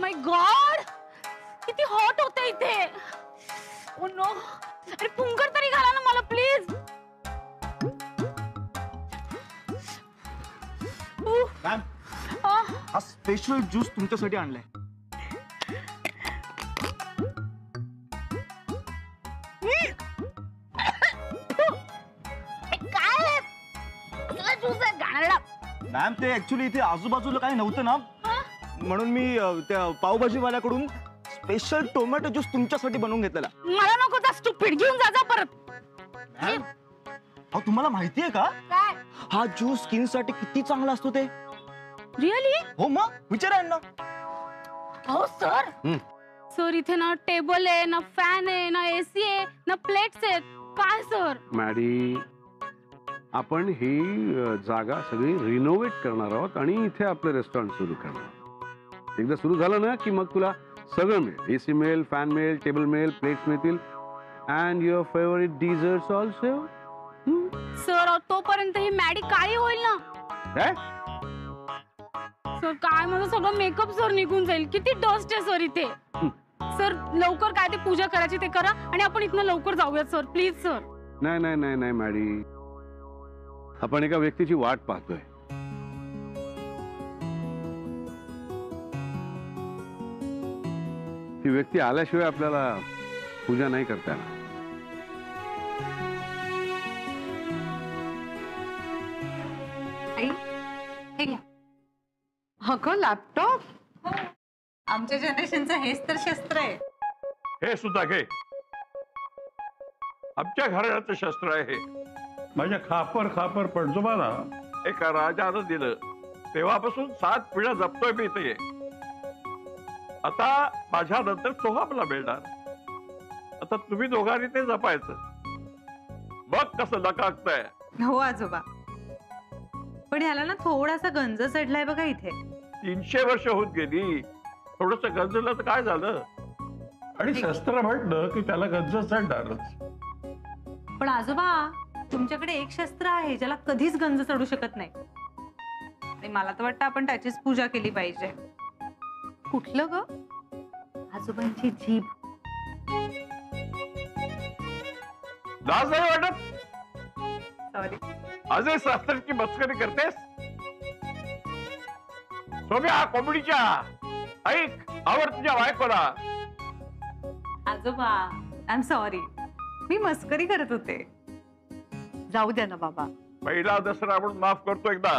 माय God, किती hot होते इथे. ओ नो, अरे पुंकर तरी घाला ना मला प्लीज. मॅम, हा स्पेशल ज्यूस तुमच्यासाठी आणलाय. काय ज्यूस आहे घाणेरडा. मॅम, ते ऍक्च्युली इथे आजूबाजूला काही नव्हतं ना, म्हणून मी त्या पावभाजीवाल्याकडून स्पेशल टोमॅटो ज्यूस तुमच्यासाठी बनवून घेतलेला. मला नको जा, स्टुपिड घेऊन जा परत. अहो, तुम्हाला माहितीये का काय? हा ज्यूस स्किन साठी किती चांगला असतो ते? रिअली? हो मग, विचारा ना. हो सर. सर इथे ना टेबल आहे, ना फॅन आहे, ना एसी आहे, ना प्लेट्स आहेत. काय सर? मॅडी, आपण ही जागा सगळी रिनोव्हेट करणार आहोत आणि इथे आपलं रेस्टॉरंट सुरू करणार आहोत. एकदा सुरू झालं ना की मग तुला सगळं मिळेल. एसी मिळेल, फॅन मिळेल, टेबल मिळेल, प्लेट्स मिळतील and your favourite desserts also. Sir तोपर्यंत ही मॅडी काळी होईल ना. काय? सर काय माझं सगळं मेकअप सर निघून जाईल. किती डस्ट आहे सर इथे. सर लवकर काय ते पूजा करायची ते करा आणि आपण इथनं लवकर जाऊयात सर, प्लीज सर. नाही नाही नाही नाही मॅडी, आपण एका व्यक्तीची वाट पाहतोय. ती व्यक्ती आल्याशिवाय आपल्याला पूजा नाही करता येणार. हे घ्या. अगं लॅपटॉप, आमच्या जनरेशनचं हेच तर शस्त्र आहे. हे सुद्धा घे, आमच्या घराचं शस्त्र आहे हे. माझ्या खापर पणजोबाला एका राजानं दिलं, तेव्हापासून 7 पिढ्या जपतोय मी ते. आता माझ्या नंतर सोहामला मिळणार. आता तुम्ही दोघांनी ते जपायचं. बघ कसं लकाकतंय. हो आजोबा, पण ह्याला ना थोडासा गंज चढलाय बघा इथे. 300 वर्ष होत गेली, थोडस गंजलं तर काय झालं. आणि शस्त्र म्हटलं की त्याला गंज चढणारच. पण आजोबा, तुमच्याकडे एक शस्त्र आहे ज्याला कधीच गंज चढू शकत नाही. आणि मला तर वाटतं आपण त्याचीच पूजा केली पाहिजे. कुठलं ग? आजोबांची जीभ. लाज नाही वाटत? सॉरी. अजय शास्त्रीची मस्करी करतेस? सोम्या कोंबडीच्या ऐक, आवर तुझ्या बायकोला. आजोबा, आय एम सॉरी, मी मस्करी करत होते. जाऊ द्या ना बाबा. पहिला दसरा म्हणून माफ करतो एकदा.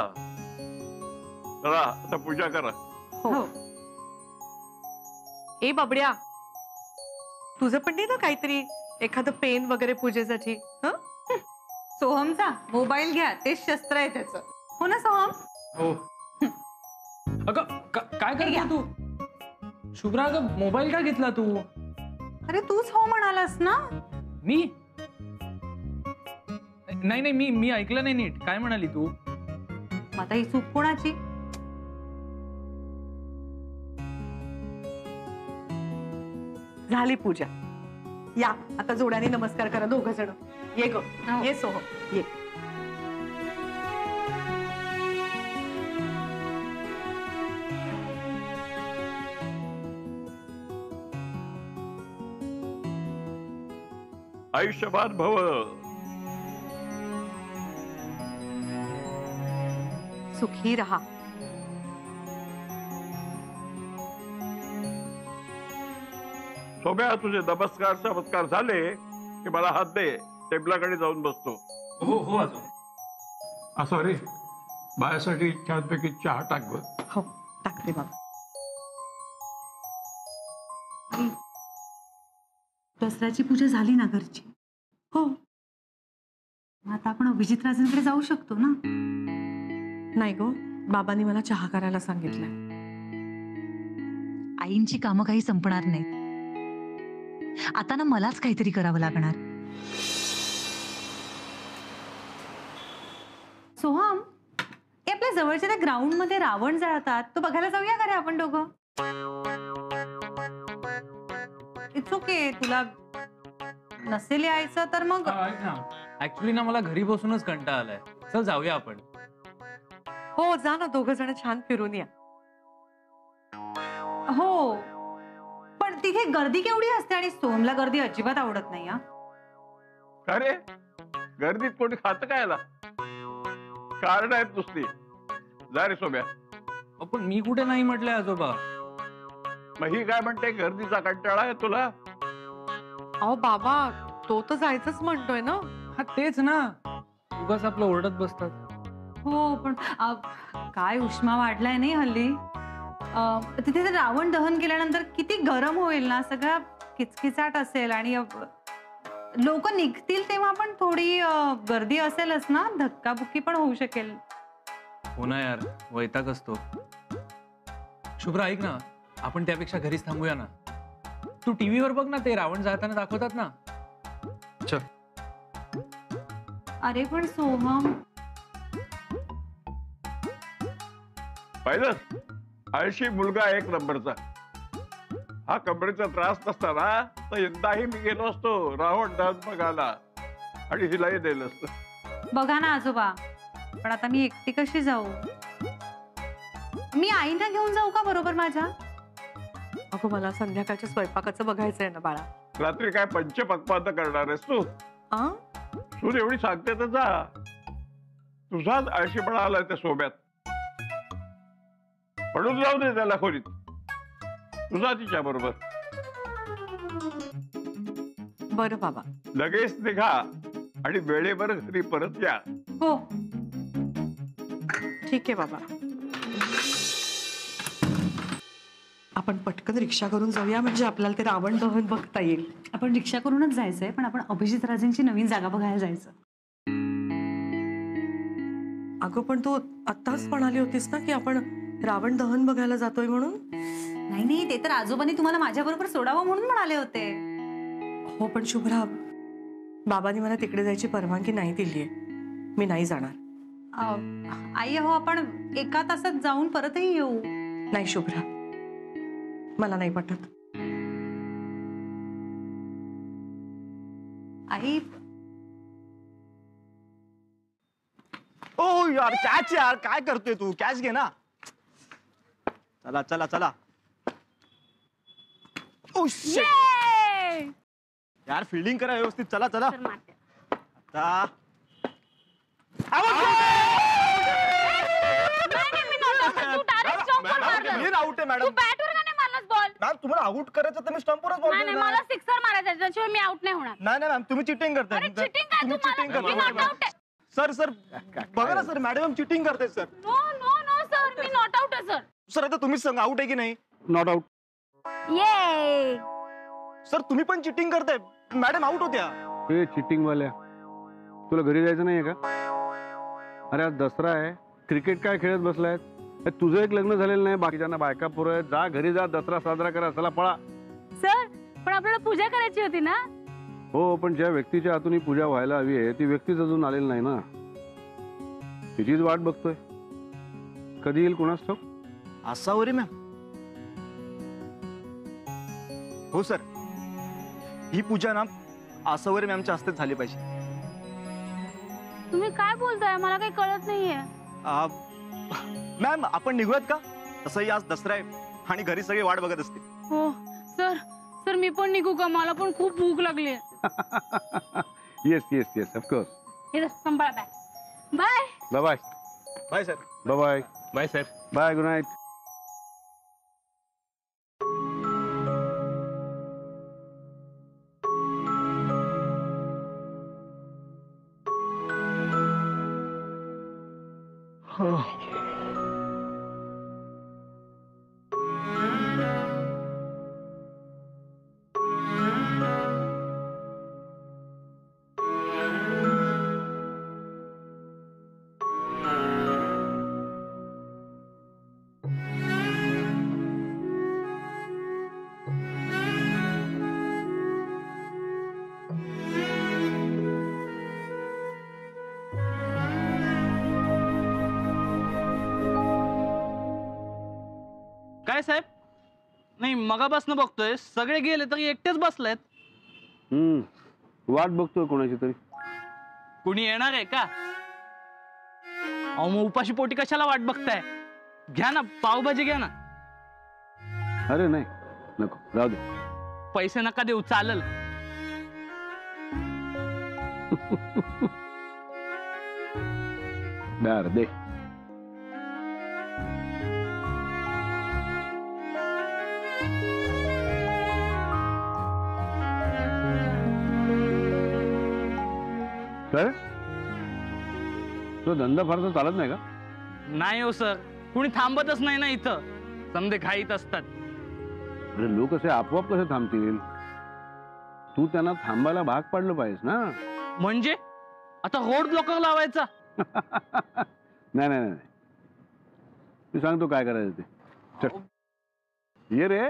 चला आता पूजा करा. हो. ए बाबड्या, तुझं पण नाही ना काहीतरी एखादं पेन वगैरे पूजेसाठी? सोहमचा मोबाईल घ्या, तेच शस्त्र आहे त्याचं. हो ना सोहम? हो. अगं काय करते तू? शुभ्रा, अगं मोबाईल का घेतला तू? अरे तूच हो म्हणालास ना. मी नाही, मी ऐकलं नाही नीट. काय म्हणाली तू? आता ही चूक कोणाची? झाली पूजा. या आता जोड्याने नमस्कार करा दोघ जण. ये ग, ये सोहम, ये. आयुष्यवान भव. सुखी रहा. सोम्या, तुझे नमस्कार चमत्कार झाले की मला हात दे, टेबलाकडे जाऊन बसतो. हो हो आजोबा. सॉरी, बायासाठी छानपैकी चहा टाक बर. हो टाकते बाबा. दसऱ्याची पूजा झाली ना घरची? हो. आता आपण अभिजित राजांकडे जाऊ शकतो ना? नाही गो, बाबांनी मला चहा करायला सांगितलंय. आईंची कामं काही संपणार नाहीत. आता ना मलाच काहीतरी करावं लागणार. सोहम, हे आपल्या जवळच्या त्या ग्राउंड मध्ये रावण जळतात, तो बघायला जाऊया का रे आपण दोघं? इट्स ओके, तुला नसेल यायचं तर मग. ऍक्च्युली ना मला घरी बसूनच कंटाळा आलाय. चल जाऊया आपण. हो जा ना, दोघ जण छान फिरून या. हो, पण तिथे गर्दी केवढी असते आणि सोहमला गर्दी अजिबात आवडत नाही. हा, का रे, गर्दीत कोणी खातं काय याला? कारण आहेत नुसती. जा रे सोम्या. पण मी कुठे नाही म्हटलंय आजोबा. मग ही काय म्हणते, गर्दीचा कंटाळा आहे तुला? अहो बाबा, तो तर जायचंच म्हणतोय ना. हा तेच ना, उगाच आपलं ओरडत बसतात. हो, पण काय उष्मा वाढलाय नाही हल्ली. तिथे ते रावण दहन केल्यानंतर किती गरम होईल ना, सगळं किचकिचाट असेल आणि लोक निघतील तेव्हा पण थोडी गर्दी असेलच ना, धक्काबुक्की पण होऊ शकेल. हो ना यार, वैताग असतो. शुभ्रा ऐक ना, आपण त्यापेक्षा घरीच थांबूया ना. तू टीव्हीवर बघ ना, ते रावण जाताना दाखवतात ना. चल. अरे पण सोहम, पाहिलं, आळशी मुलगा एक नंबरचा. हा कमरेचा त्रास नसता ना तर यंदाही मी गेलो असतो रावण दहन बघायला आणि हिलाही दिलं असतं. बघा ना आजोबा, पण आता मी एकटी कशी जाऊ? मी आईला घेऊन जाऊ का बरोबर माझ्या? अगं मला संध्याकाळच्या स्वयंपाकाचं बघायचंय ना बाळा. रात्री काय पंचपक्वान्न करणार आहेस तू? आ? तू एवढी सांगते तर जा. तुझाच आळशीपणा आलाय त्या सोब्यात. पडून जाऊ दे त्याला खोलीत. तुझा तिच्या बरोबर. बरं बाबा. लगेच निघा आणि वेळेवर घरी परत या. हो. ठीक आहे बाबा. आपण पटकन रिक्षा करून जाऊया, म्हणजे आपल्याला ते रावण दहन बघता येईल. आपण रिक्षा करूनच जायचंय, पण आपण अभिजित राजेंची नवीन जागा बघायला जायचं. अगं पण तू आत्ताच म्हणाली होतीस ना की आपण रावण दहन बघायला जातोय म्हणून. नाही नाही, ते तर आजोबांनी तुम्हाला माझ्या बरोबर सोडावं म्हणून म्हणाले होते. हो पण शुभ्रा, बाबांनी मला तिकडे जायची परवानगी नाही दिलीये. मी नाही जाणार. आई हो, आपण एका तासात जाऊन परतही येऊ. नाही शुभ्रा, मला नाही पटत. आई, ओ यार कॅच, यार काय करतोय तू? कॅच घे ना. चला चला चला. Oh shit. Yay! यार फिल्डिंग करा व्यवस्थित. चला चला. सर मारते. आता नाही, मी not out आहे. तू direct stump वर मारलं. मी आउट आहे तू मॅडम. bat वर का नाही मारलास ball? मॅम तुम्हाला आउट करायचं तर मी स्टंपवरच नाही बॉल नाही, मला सिक्सर मारायचा आहे, त्याशिवाय मी आउट नाही होणार. नाही नाही मॅम, तुम्ही चिटिंग करताय. अरे चिटिंग काय, तू चिटिंग मला, मी not out आहे. सर सर बघा ना सर, मॅडम चिटिंग करताय sir. No no no sir, मी नॉट आउट आहे सर. सर आता तुम्हीच सांगा, आउट आहे की नाही? Not out. ये सर तुम्ही पण चिटिंग करताय. मॅडम आउट होत्या. हे चिटिंग वाल्या, तुला घरी जायचं नाहीये का? अरे आज दसरा आहे, क्रिकेट काय खेळत बसलाय? तुझं एक लग्न झालेलं नाही, बाकीच्यांना बायका पुरं आहेत. जा घरी जा, दसरा साजरा करा. चला पळा. सर, पण आपल्याला पूजा करायची होती ना. हो, पण ज्या व्यक्तीच्या हातून ही पूजा व्हायला हवी आहे ती व्यक्तीच अजून आलेली नाही ना. तिचीच वाट बघतोय. कधी येईल कोणास ठाऊक. आसावरी मॅम. हो सर, ही पूजा ना आसावरी मॅमच्या हस्ते झाली पाहिजे. तुम्ही काय बोलताय, मला काही कळत नाहीये. मॅम आपण निघूयात का? तसंही आज दसरा आहे आणि घरी सगळे वाट बघत असते. हो सर, सर मी पण निघू का? मला पण खूप भूक लागली. Yes yes yes of course. हे संभाळा bag. Bye bye bye. Bye sir. Bye bye. Bye sir. Bye. Good night. काय साहेब? नाही मगापासून बघतोय, सगळे गेले तरी एकटेच बसलेत. वाट बघतोय कोणाची तरी. कुणी येणार आहे का? अहो मग उपाशी पोटी कशाला वाट बघताय? घ्या ना, पावभाजी घ्या ना. अरे नाही नको, राहू दे. पैसे नका देऊ, चालेल. बर दे. काय तो धंदा फारसा चालत नाही का? नाही हो सर, कुणी थांबतच नाही ना इथं, समजे घाईत असतात. अरे लोक असे आपोआप कसे थांबतील? तू त्यांना थांबायला भाग पाडलं पाहिजेस ना. म्हणजे आता रोड ब्लॉकर लावायचा? नाही नाही नाही, तू सांगतो काय करायचं ते. चल ये रे.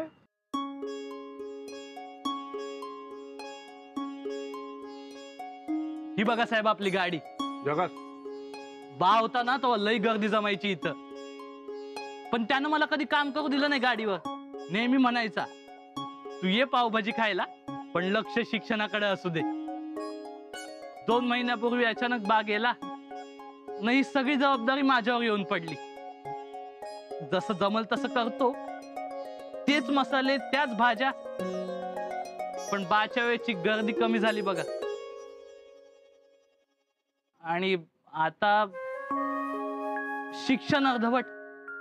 ही बघा साहेब आपली गाडी. जगात बा होता ना तो लई गर्दी जमायची इथं, पण त्यानं मला कधी काम करू दिलं नाही गाडीवर. नेहमी म्हणायचा, तू ये पावभाजी खायला, पण लक्ष शिक्षणाकडे असू दे. 2 महिन्यापूर्वी अचानक बा गेला, नाही सगळी जबाबदारी माझ्यावर येऊन पडली. जसं जमल तसं करतो, तेच मसाले त्याच भाज्या, पण बाच्या वेळची गर्दी कमी झाली बघा. आणि आता शिक्षण अर्धवट,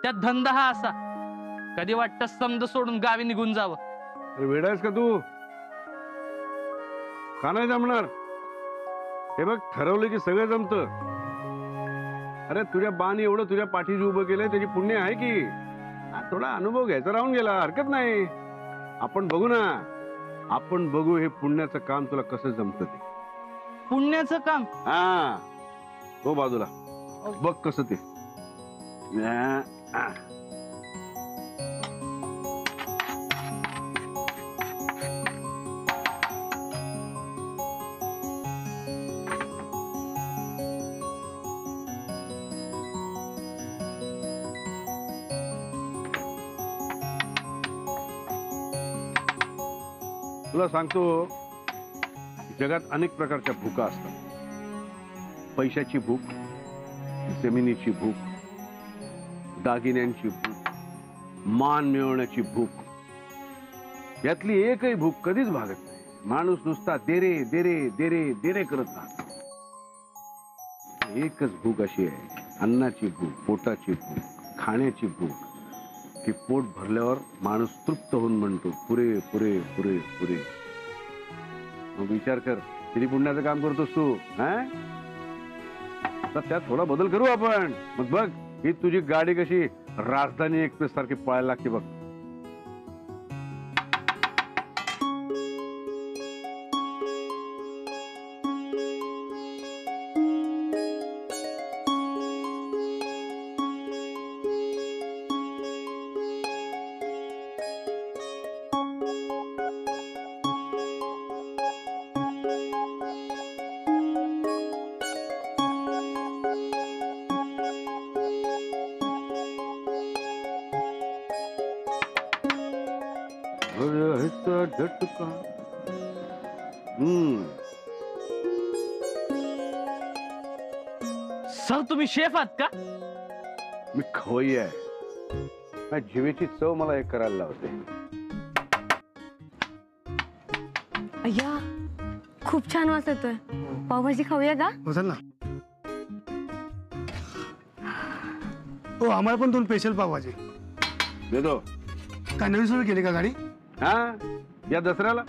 त्यात धंदा हा असा. कधी वाटतं समज सोडून गावी निघून जावं. अरे वेडायस का तू? का नाही जमणार? हे बघ, ठरवलं की सगळं जमतं. अरे तुझ्या बाने एवढं तुझ्या पाठीशी उभं केलंय, त्याची पुण्य आहे की. थोडा अनुभव घ्यायचा राहून गेला, हरकत नाही. आपण बघू ना, आपण बघू हे पुण्याचं काम तुला कसं जमतं ते. पुण्याचं काम? हा हो, बाजूला बघ कसं ते. तुला सांगतो, जगात अनेक प्रकारच्या भूका असतात. पैशाची भूक, जमिनीची भूक, दागिन्यांची भूक, मान मिळवण्याची भूक. यातली एकही भूक कधीच भागत नाही. माणूस नुसता देरे देरे देरे देरे करत राहतो. एकच भूक अशी आहे, अन्नाची भूक, पोटाची भूक, खाण्याची भूक, की पोट भरल्यावर माणूस तृप्त होऊन म्हणतो पुरे पुरे पुरे पुरे. मग विचार कर, किती पुण्याचं काम करतोस तू. तर त्यात थोडा बदल करू आपण. मग बघ, ही तुझी गाडी कशी राजधानी एक्सप्रेस सारखी पळायला लागते बघ. झटका. सर तुम्ही शेफ आहात का? मी खवय्ये आहे. माझ्या जिभेची चव मला एक करायला लावते. अय्या, खूप छान वास येतोय. पावभाजी खाऊया का? चल ना. हो, आम्हाला पण 2 स्पेशल पावभाजी देतो. काय नवीन सुरू केली का गाडी? हा, या दसऱ्याला.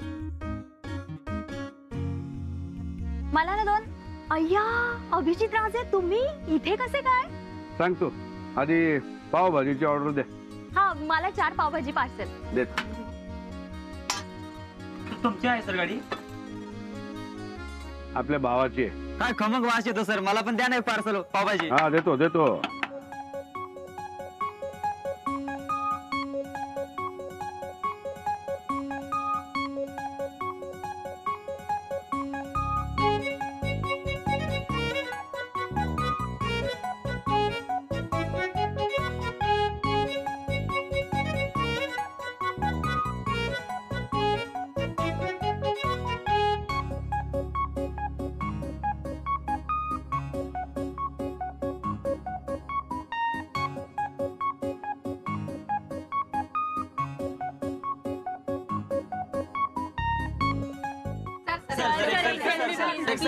मला ना 2. अय्या, अभिजित राजे तुम्ही इथे कसे काय? सांगतो, आधी पावभाजीची ऑर्डर दे. हा, मला 4 पावभाजी पार्सल. देत. तुमची आहे सर गाडी? आपल्या भावाची आहे. काय खमक वास येतो सर, मला पण द्या ना पार्सल पावभाजी. हा देतो देतो. थँक्यू.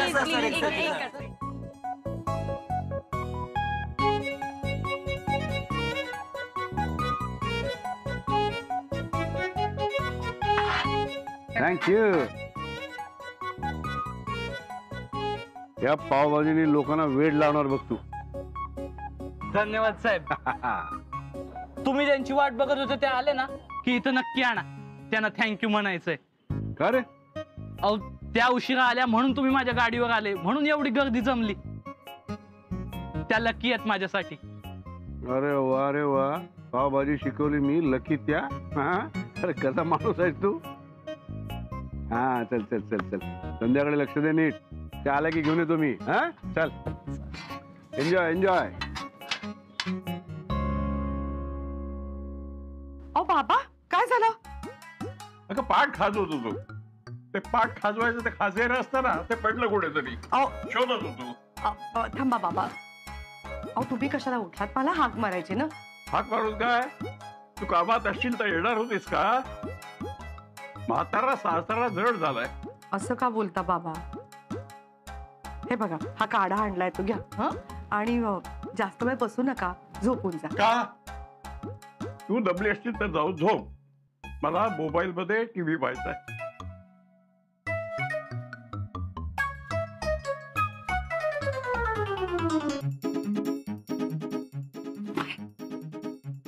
या पावभाजीने लोकांना वेड लावणार बघ तू. धन्यवाद साहेब. तुम्ही ज्यांची वाट बघत होते ते आले ना की इथं नक्की आणा. त्यांना थँक्यू म्हणायचंय. का रे? अहो त्या उशिरा आल्या म्हणून तुम्ही माझ्या गाडीवर आले, म्हणून एवढी गर्दी जमली. त्या लकी आहेत माझ्यासाठी. अरे वा रे वा, पावभाजी शिकवली मी लकी त्या. हा अरे कसा माणूस आहेस तू. हा चल चल चल चल, संध्याकाळी लक्ष दे नीट. त्या आल्या की घेऊन येतो मी. हा चल, एन्जॉय एन्जॉय. अहो बाबा काय झालं? अगं पाठ खाजवत होतो. ते पाठ खाजवायचं ते खाजेर असतं ना, ते पडलं कुठेतरी. अहो शोधत होतो. थांबा बाबा. अहो तुम्ही कशाला उठलात? मला हाक मारायची ना. हाक मारून काय? तू कामात असशील तर येणार होतीस का? म्हातारा सातारा जड झालाय. असं का बोलता बाबा? हे बघा हा काढा आणलाय, तो घ्या. हा आणि जास्त वेळ बसू नका, झोपून जा. का? तू दबली असशील तर जाऊ झोप. मला मोबाईल मध्ये टीव्ही पाहायचा आहे.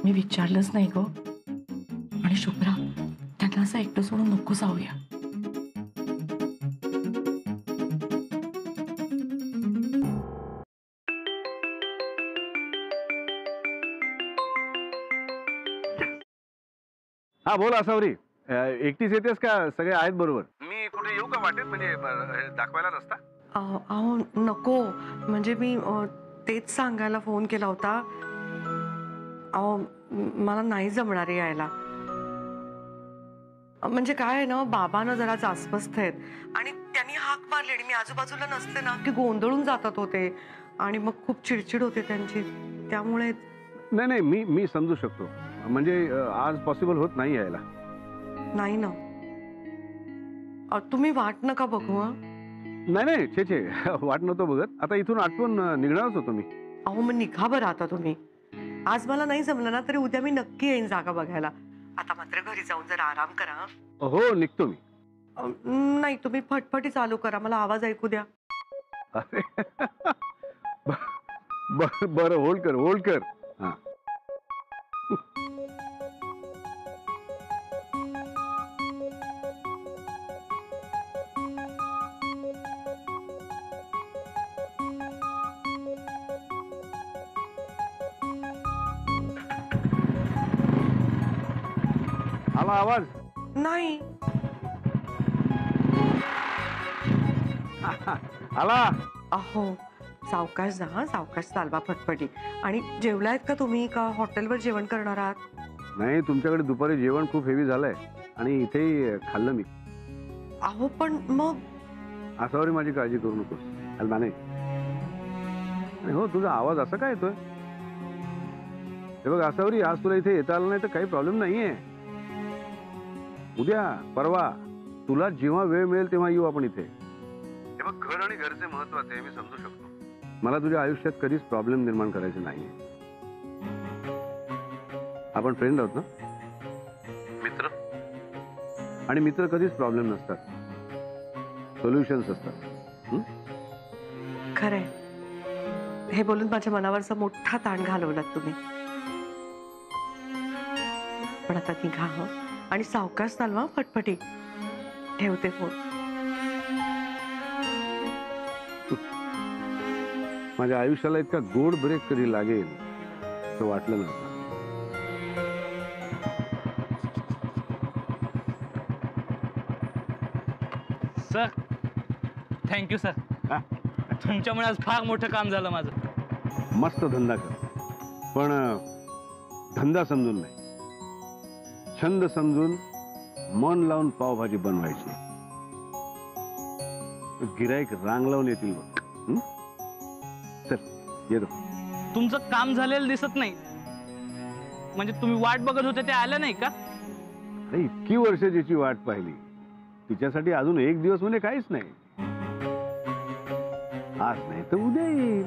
मी विचारलंच नाही गो. आणि शुभ्रा, त्यांना असं एकटं सोडून नको जाऊया. हा बोल असावरी. एकटीच येतेस का सगळे आहेत बरोबर? मी कुठे येऊ का वाटेत, म्हणजे दाखवायला रस्ता? अहो नको, म्हणजे मी तेच सांगायला फोन केला होता. अहो मला नाही जमणार यायला. म्हणजे काय आहे ना, बाबांना जरा जास्वस्त आहेत आणि त्यांनी हाक मारली आणि मी आजूबाजूला नसते ना की गोंधळून जातात होते आणि मग खूप चिडचिड होते त्यांची. त्यामुळे नाही नाही, मी समजू शकतो. म्हणजे आज पॉसिबल होत नाही यायला. नाही ना. तुम्ही वाट नका बघू. नाही नाही, छे छे, वाट नव्हतो बघत. आता इथून आठवण निघणारच होतो मी. अहो मग निघा बरं आता तुम्ही. आज मला नाही जमलं ना तरी उद्या मी नक्की येईन जागा बघायला. आता मात्र घरी जाऊन जरा आराम करा. हो निघतो मी. नाही तुम्ही फटफटी चालू करा, मला आवाज ऐकू द्या. अरे बरं, होल्ड कर होल्ड कर. हा आला आवाज? नाही आला. अहो सावकाश जा. सावकाश चालवा फटफटी. आणि जेवलायत का तुम्ही, का हॉटेलवर जेवण करणार आहात? नाही, तुमच्याकडे दुपारी जेवण खूप हेवी झालंय आणि इथे खाल्लं मी. अहो पण मग असावरी माझी काळजी करू नकोस. अलमाने. हो तुझा आवाज असा काय येतोय? हे बघ असावरी, आज तुला इथे येता आलं नाही तर काही प्रॉब्लेम नाहीये. उद्या परवा तुला जेव्हा वेळ मिळेल तेव्हा येऊ आपण इथे. हे बघ घर आणि घरचे महत्वाचे आहे, मी समजू शकतो. मला तुझ्या आयुष्यात कधीच प्रॉब्लेम निर्माण करायचे नाहीये. आपण फ्रेंड आहोत ना, मित्र. आणि मित्र कधीच प्रॉब्लेम नसतात, सोल्युशन्स असतात. खरंय. हे बोलून माझ्या मनावरचा मोठा ताण घालवलात तुम्ही. पण आता निघा हं आणि सावकाश चालवा फटफटी. ठेवते फोन. माझ्या आयुष्याला इतका गोड ब्रेक कधी लागेल असं वाटलं नव्हतं. Sir thank you sir. तुमच्यामुळे आज फार मोठं काम झालं माझं. मस्त धंदा कर, पण धंदा समजून नाही, छंद समजून मन लावून पावभाजी बनवायची. गिराईक रांग लावून येतील बघ. चल येतो. तुमचं काम झालेलं दिसत नाही. म्हणजे तुम्ही वाट बघत होते ते आलं नाही का? अरे इतकी वर्ष ज्याची वाट पाहिली तिच्यासाठी अजून एक दिवस म्हणजे काहीच नाही. आज नाही तर उद्या येईल.